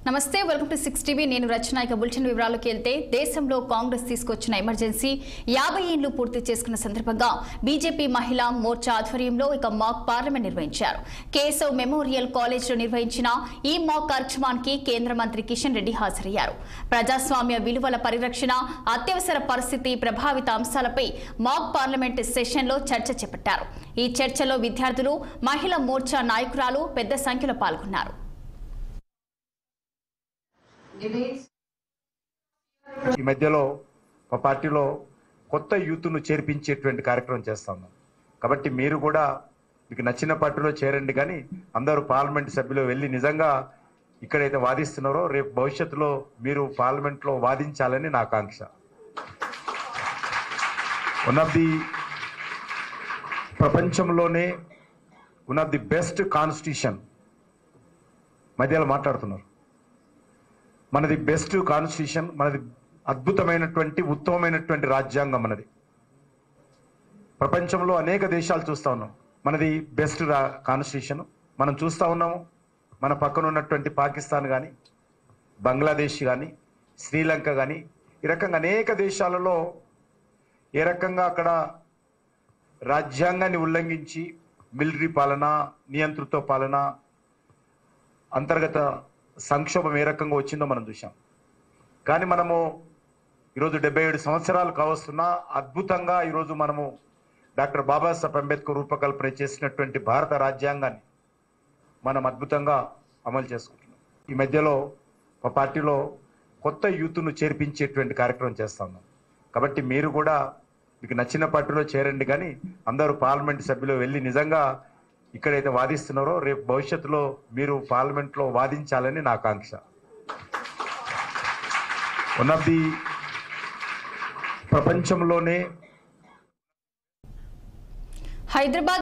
నమస్తే welcome to 6 TV నేను రచన ఇక బులెటిన్ వివరాలకు వెళ్తే దేశంలో కాంగ్రెస్ తీసుకొచ్చిన ఎమర్జెన్సీ 50 ఏళ్లు పూర్తి చేసుకున్న సందర్భంగా బీజేపీ మహిళా మోర్చా ఆధ్వర్యంలో ఇక మాక్ పార్లమెంట్ నిర్వహించారు. కేశవ్ మెమోరియల్ కాలేజ్ లో నిర్వహించిన ఈ మాక్ కార్యక్రమానికి కేంద్ర మంత్రి కిషన్ రెడ్డి హాజరయ్యారు. ప్రజాస్వామ్య విలువల పరిరక్షణ, అత్యవసర పరిస్థితి ప్రభావిత అంశాలపై మాక్ పార్లమెంట్ సెషన్ లో చర్చ చేపట్టారు. ఈ చర్చలో విద్యార్థులు, మహిళా మోర్చా నాయకురాలు పెద్ద సంఖ్యలో పాల్గొన్నారు. ఈ మధ్యలో మా పార్టీలో కొత్త యూత్ను చేర్పించేటువంటి కార్యక్రమం చేస్తాము. కాబట్టి మీరు కూడా మీకు నచ్చిన పార్టీలో చేరండి, కానీ అందరూ పార్లమెంట్ సభ్యులు వెళ్ళి నిజంగా ఇక్కడైతే వాదిస్తున్నారో రేపు భవిష్యత్తులో మీరు పార్లమెంట్లో వాదించాలని నా ఆకాంక్ష. ప్రపంచంలోనే one of the best constitution మధ్యలో మాట్లాడుతున్నారు. మనది బెస్ట్ కాన్స్టిట్యూషన్, మనది అద్భుతమైనటువంటి ఉత్తమమైనటువంటి రాజ్యాంగం. మనది ప్రపంచంలో అనేక దేశాలు చూస్తూ ఉన్నాం. మనది బెస్ట్ కాన్స్టిట్యూషన్ మనం చూస్తూ ఉన్నాము. మన పక్కన ఉన్నటువంటి పాకిస్తాన్ కానీ, బంగ్లాదేశ్ కానీ, శ్రీలంక కానీ, ఈ రకంగా అనేక దేశాలలో ఏ రకంగా అక్కడ రాజ్యాంగాన్ని ఉల్లంఘించి మిలిటరీ పాలన, నియంతృత్వ పాలన, అంతర్గత సంక్షోభం ఏ రకంగా వచ్చిందో మనం చూసాం. కానీ మనము ఈరోజు 77 సంవత్సరాలు కావస్తున్నా అద్భుతంగా ఈరోజు మనము డాక్టర్ బాబాసాహెబ్ అంబేద్కర్ రూపకల్పన చేసినటువంటి భారత రాజ్యాంగాన్ని మనం అద్భుతంగా అమలు చేసుకుంటున్నాం. ఈ మధ్యలో మా పార్టీలో కొత్త యూత్ను చేర్పించేటువంటి కార్యక్రమం చేస్తాము. కాబట్టి మీరు కూడా మీకు నచ్చిన పార్టీలో చేరండి, కానీ అందరూ పార్లమెంట్ సభ్యులు వెళ్ళి నిజంగా ఇక్కడైతే వాదిస్తున్నారో రేపు భవిష్యత్తులో మీరు పార్లమెంట్లో వాదించాలని నా ఆకాంక్ష. వన్ ఆఫ్ ది ప్రపంచంలోనే హైదరాబాద్